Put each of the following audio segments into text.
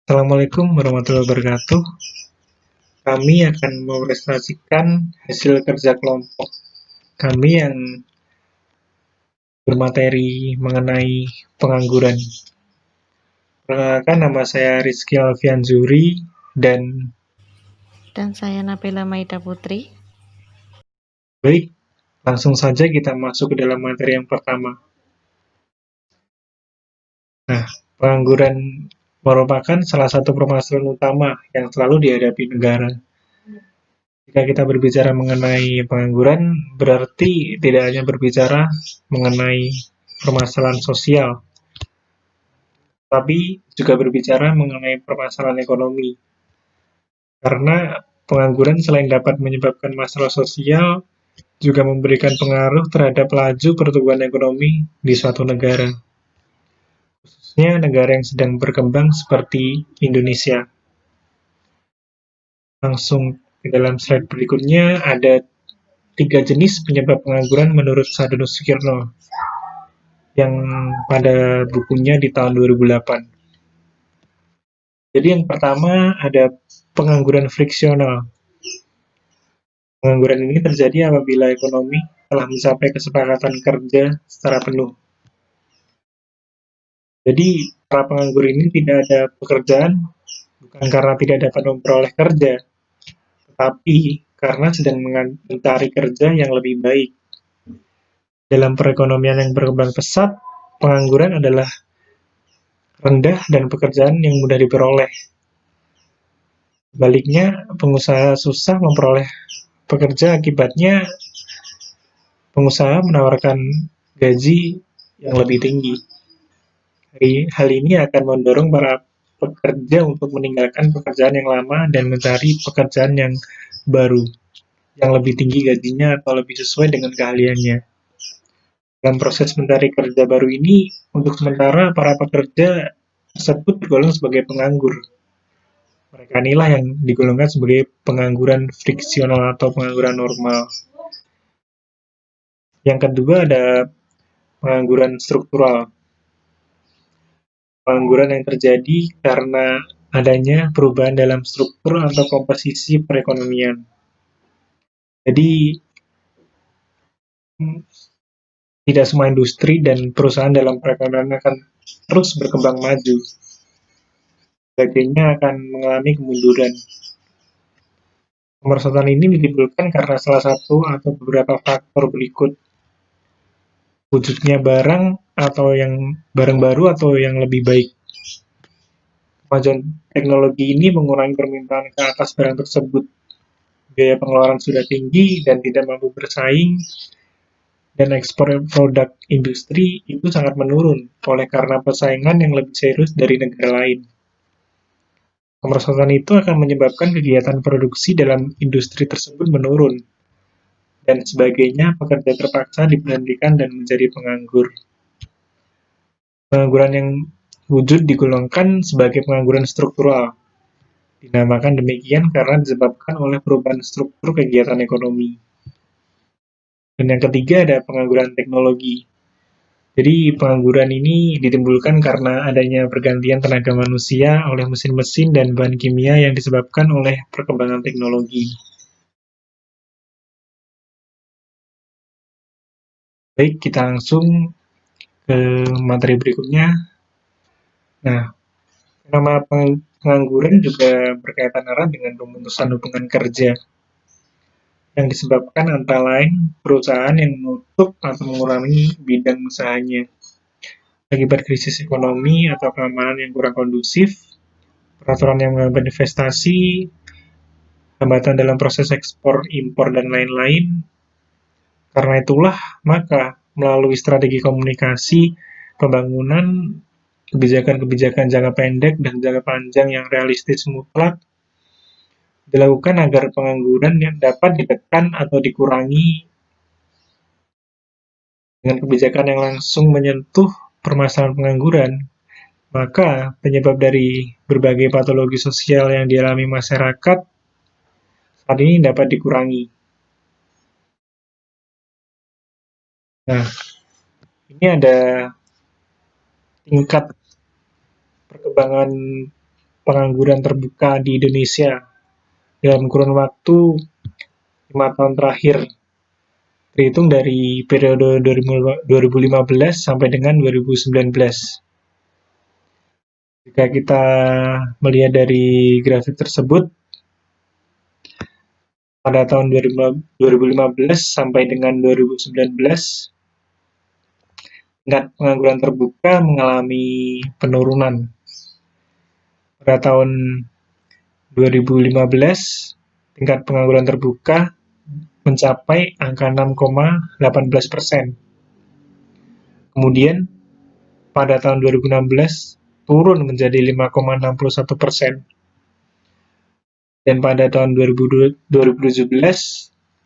Assalamualaikum warahmatullahi wabarakatuh. Kami akan mempresentasikan hasil kerja kelompok kami yang bermateri mengenai pengangguran. Perkenalkan, nama saya Rizky Alfianzuri dan Dan saya Nabila Maida Putri. baik, langsung saja kita masuk ke dalam materi yang pertama. Nah, pengangguran merupakan salah satu permasalahan utama yang selalu dihadapi negara. Jika kita berbicara mengenai pengangguran, berarti tidak hanya berbicara mengenai permasalahan sosial, tapi juga berbicara mengenai permasalahan ekonomi. Karena pengangguran selain dapat menyebabkan masalah sosial, juga memberikan pengaruh terhadap laju pertumbuhan ekonomi di suatu negara, khususnya negara yang sedang berkembang seperti Indonesia. Langsung ke dalam slide berikutnya, ada 3 jenis penyebab pengangguran menurut Sadono Sukirno yang pada bukunya di tahun 2008. Jadi yang pertama ada pengangguran friksional. Pengangguran ini terjadi apabila ekonomi telah mencapai kesepakatan kerja secara penuh. Jadi para penganggur ini tidak ada pekerjaan bukan karena tidak dapat memperoleh kerja, tetapi karena sedang mencari kerja yang lebih baik. Dalam perekonomian yang berkembang pesat, pengangguran adalah rendah dan pekerjaan yang mudah diperoleh. Sebaliknya, pengusaha susah memperoleh pekerja, akibatnya pengusaha menawarkan gaji yang lebih tinggi. Hal ini akan mendorong para pekerja untuk meninggalkan pekerjaan yang lama dan mencari pekerjaan yang baru, yang lebih tinggi gajinya atau lebih sesuai dengan keahliannya. Dalam proses mencari kerja baru ini, untuk sementara para pekerja tersebut tergolong sebagai penganggur. Mereka inilah yang digolongkan sebagai pengangguran friksional atau pengangguran normal. Yang kedua ada pengangguran struktural. Pengangguran yang terjadi karena adanya perubahan dalam struktur atau komposisi perekonomian. Jadi, tidak semua industri dan perusahaan dalam perekonomian akan terus berkembang maju. Sebagainya akan mengalami kemunduran. Kemerosotan ini ditimbulkan karena salah satu atau beberapa faktor berikut. Wujudnya barang atau yang barang baru atau yang lebih baik. Kemajuan teknologi ini mengurangi permintaan ke atas barang tersebut. Biaya pengeluaran sudah tinggi dan tidak mampu bersaing, dan ekspor produk industri itu sangat menurun oleh karena persaingan yang lebih serius dari negara lain. Kemerosotan itu akan menyebabkan kegiatan produksi dalam industri tersebut menurun, dan sebagainya pekerja terpaksa diberhentikan dan menjadi penganggur. Pengangguran yang wujud digolongkan sebagai pengangguran struktural. Dinamakan demikian karena disebabkan oleh perubahan struktur kegiatan ekonomi. Dan yang ketiga ada pengangguran teknologi. Jadi pengangguran ini ditimbulkan karena adanya pergantian tenaga manusia oleh mesin-mesin dan bahan kimia yang disebabkan oleh perkembangan teknologi. Baik, kita langsung ke materi berikutnya. Nah, nama pengangguran juga berkaitan erat dengan pemutusan hubungan kerja yang disebabkan antara lain perusahaan yang menutup atau mengurangi bidang usahanya akibat krisis ekonomi atau keamanan yang kurang kondusif, peraturan yang menghambat investasi, hambatan dalam proses ekspor, impor, dan lain-lain. Karena itulah, maka melalui strategi komunikasi, pembangunan, kebijakan-kebijakan jangka pendek dan jangka panjang yang realistis mutlak dilakukan agar pengangguran yang dapat ditekan atau dikurangi dengan kebijakan yang langsung menyentuh permasalahan pengangguran. Maka penyebab dari berbagai patologi sosial yang dialami masyarakat saat ini dapat dikurangi. Nah, ini ada tingkat perkembangan pengangguran terbuka di Indonesia dalam kurun waktu 5 tahun terakhir, terhitung dari periode 2015 sampai dengan 2019. Jika kita melihat dari grafik tersebut, pada tahun 2015 sampai dengan 2019, tingkat pengangguran terbuka mengalami penurunan. Pada tahun 2015, tingkat pengangguran terbuka mencapai angka 6,18%. Kemudian, pada tahun 2016, turun menjadi 5,61%. Dan pada tahun 2017,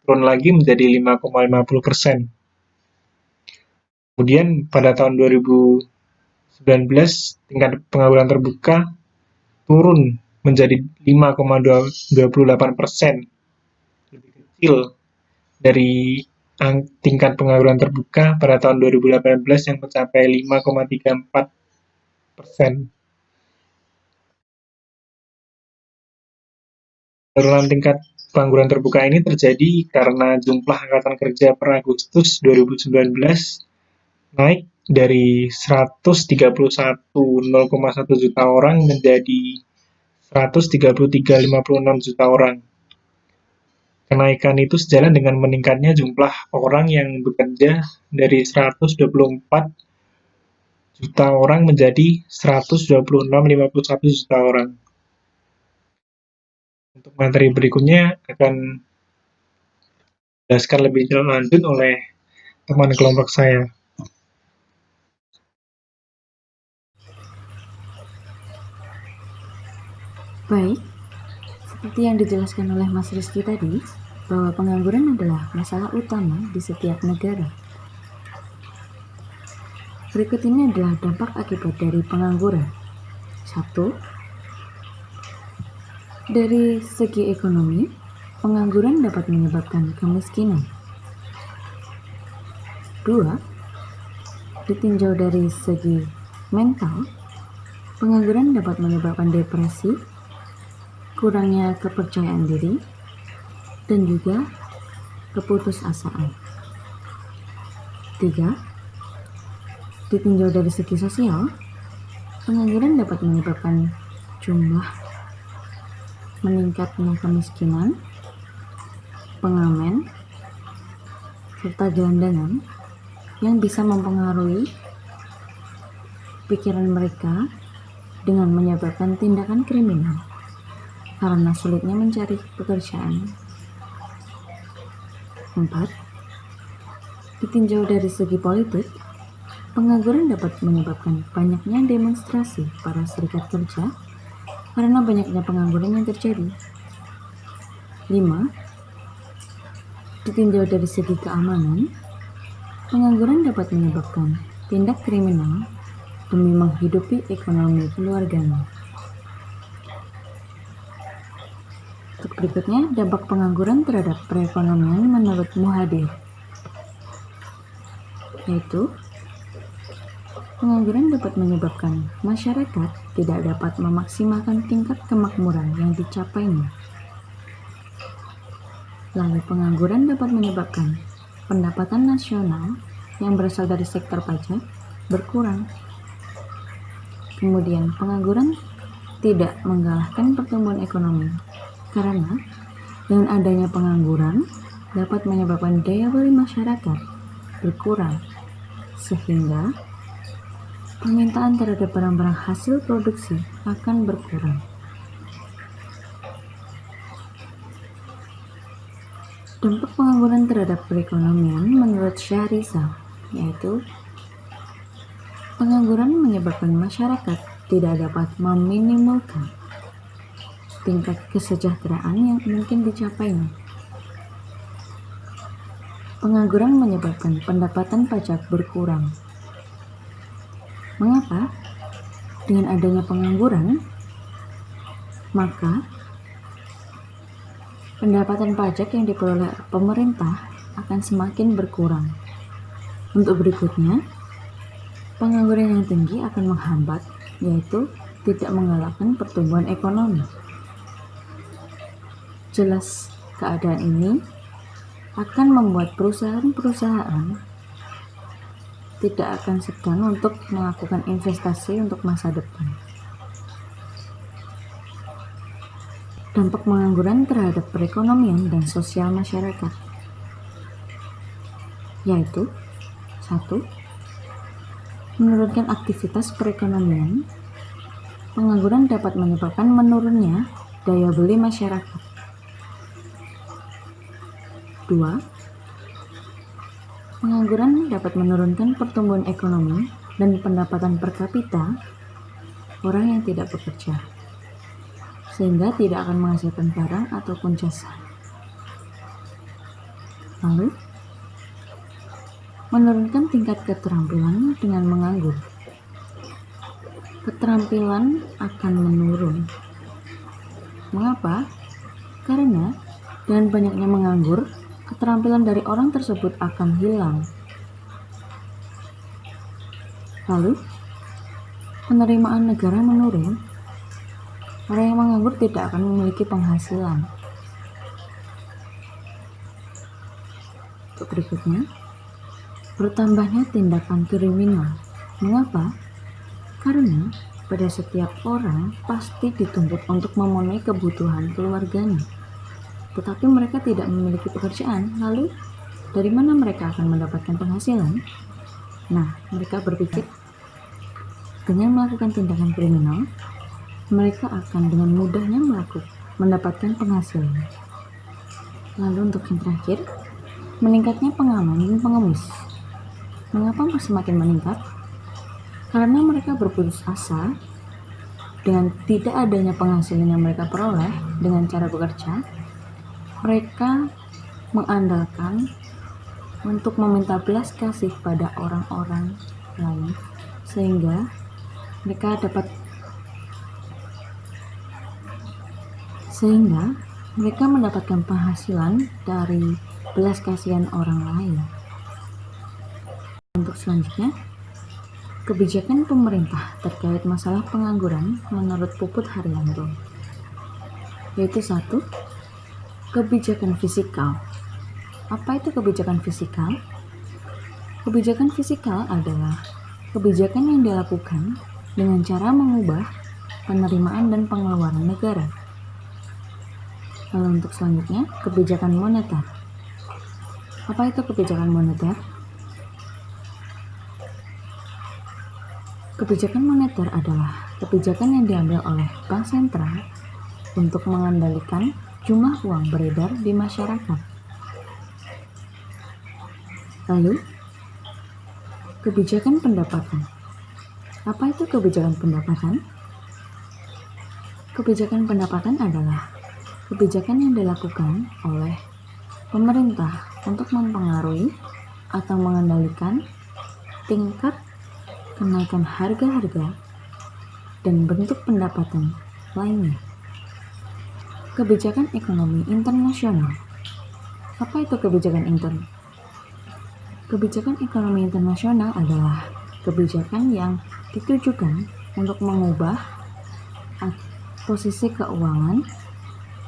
turun lagi menjadi 5,50%. Kemudian pada tahun 2019, tingkat pengangguran terbuka turun menjadi 5,28%. Lebih kecil dari tingkat pengangguran terbuka pada tahun 2018 yang mencapai 5,34%. Penurunan tingkat pengangguran terbuka ini terjadi karena jumlah angkatan kerja per Agustus 2019 naik dari 131,1 juta orang menjadi 133,56 juta orang. Kenaikan itu sejalan dengan meningkatnya jumlah orang yang bekerja dari 124 juta orang menjadi 126,51 juta orang. Untuk materi berikutnya akan dijelaskan lebih lanjut oleh teman kelompok saya. Baik, seperti yang dijelaskan oleh Mas Rizky tadi, bahwa pengangguran adalah masalah utama di setiap negara. Berikut ini adalah dampak akibat dari pengangguran. 1. Dari segi ekonomi, pengangguran dapat menyebabkan kemiskinan. 2. Ditinjau dari segi mental, pengangguran dapat menyebabkan depresi, kurangnya kepercayaan diri, dan juga keputusasaan. 3. Ditinjau dari segi sosial, pengangguran dapat menyebabkan meningkatnya kemiskinan, pengamen, serta gelandangan yang bisa mempengaruhi pikiran mereka dengan menyebabkan tindakan kriminal karena sulitnya mencari pekerjaan. 4. Ditinjau dari segi politik, pengangguran dapat menyebabkan banyaknya demonstrasi para serikat kerja karena banyaknya pengangguran yang terjadi. 5. Ditinjau dari segi keamanan, pengangguran dapat menyebabkan tindak kriminal demi menghidupi ekonomi keluarganya. Untuk berikutnya, dampak pengangguran terhadap perekonomian menurut Muhadir, yaitu pengangguran dapat menyebabkan masyarakat tidak dapat memaksimalkan tingkat kemakmuran yang dicapainya. Lalu pengangguran dapat menyebabkan pendapatan nasional yang berasal dari sektor pajak berkurang. Kemudian pengangguran tidak menggalakkan pertumbuhan ekonomi karena dengan adanya pengangguran dapat menyebabkan daya beli masyarakat berkurang sehingga permintaan terhadap barang-barang hasil produksi akan berkurang. Dampak pengangguran terhadap perekonomian menurut Syahrizal, yaitu pengangguran menyebabkan masyarakat tidak dapat meminimalkan tingkat kesejahteraan yang mungkin dicapainya. Pengangguran menyebabkan pendapatan pajak berkurang. Mengapa? Dengan adanya pengangguran, maka pendapatan pajak yang diperoleh pemerintah akan semakin berkurang. Untuk berikutnya, pengangguran yang tinggi akan menghambat, yaitu tidak menggalakkan pertumbuhan ekonomi. Jelas, keadaan ini akan membuat perusahaan-perusahaan tidak akan segan untuk melakukan investasi untuk masa depan. Dampak pengangguran terhadap perekonomian dan sosial masyarakat, yaitu 1. Menurunkan aktivitas perekonomian. Pengangguran dapat menyebabkan menurunnya daya beli masyarakat. 2. Pengangguran dapat menurunkan pertumbuhan ekonomi dan pendapatan per kapita orang yang tidak bekerja, sehingga tidak akan menghasilkan barang ataupun jasa. Lalu, menurunkan tingkat keterampilan dengan menganggur. Keterampilan akan menurun. Mengapa? Karena dengan banyaknya menganggur, keterampilan dari orang tersebut akan hilang. Lalu, penerimaan negara menurun. Orang yang menganggur tidak akan memiliki penghasilan. Untuk berikutnya, bertambahnya tindakan kriminal. Mengapa? Karena pada setiap orang pasti dituntut untuk memenuhi kebutuhan keluarganya. Tetapi mereka tidak memiliki pekerjaan, lalu dari mana mereka akan mendapatkan penghasilan? Nah, mereka berpikir dengan melakukan tindakan kriminal, mereka akan dengan mudahnya mendapatkan penghasilan. Lalu untuk yang terakhir, meningkatnya pengamanan pengemis. Mengapa semakin meningkat? Karena mereka berputus asa dengan tidak adanya penghasilan yang mereka peroleh dengan cara bekerja. Mereka mengandalkan untuk meminta belas kasih pada orang-orang lain, sehingga mereka mendapatkan penghasilan dari belas kasihan orang lain. Untuk selanjutnya, kebijakan pemerintah terkait masalah pengangguran menurut Puput Haryanto, yaitu 1. Kebijakan fiskal. Apa itu kebijakan fiskal? Kebijakan fiskal adalah kebijakan yang dilakukan dengan cara mengubah penerimaan dan pengeluaran negara. Lalu untuk selanjutnya, kebijakan moneter. Apa itu kebijakan moneter? Kebijakan moneter adalah kebijakan yang diambil oleh Bank Sentral untuk mengendalikan jumlah uang beredar di masyarakat. Lalu, kebijakan pendapatan. Apa itu kebijakan pendapatan? Kebijakan pendapatan adalah kebijakan yang dilakukan oleh pemerintah untuk mempengaruhi atau mengendalikan tingkat kenaikan harga-harga dan bentuk pendapatan lainnya. Kebijakan ekonomi internasional. Apa itu kebijakan internasional? Kebijakan ekonomi internasional adalah kebijakan yang ditujukan untuk mengubah posisi keuangan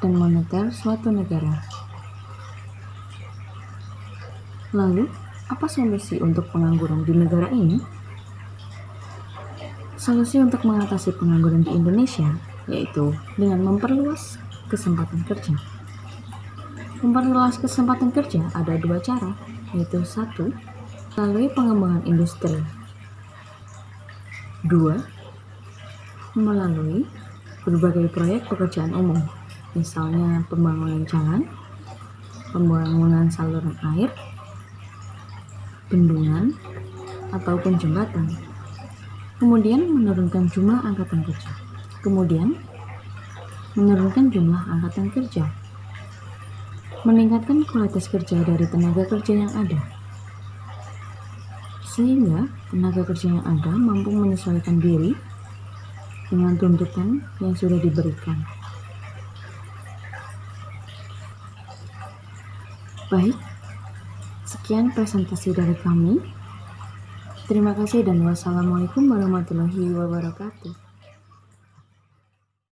dan moneter suatu negara. Lalu, apa solusi untuk pengangguran di negara ini? Solusi untuk mengatasi pengangguran di Indonesia yaitu dengan memperluas kesempatan kerja. Memperluas kesempatan kerja ada 2 cara, yaitu 1. Melalui pengembangan industri. 2. Melalui berbagai proyek pekerjaan umum, misalnya pembangunan jalan, pembangunan saluran air, bendungan, ataupun jembatan. Kemudian menurunkan jumlah angkatan kerja. Meningkatkan kualitas kerja dari tenaga kerja yang ada, sehingga tenaga kerja yang ada mampu menyesuaikan diri dengan tuntutan yang sudah diberikan. Baik, sekian presentasi dari kami. Terima kasih dan wassalamualaikum warahmatullahi wabarakatuh.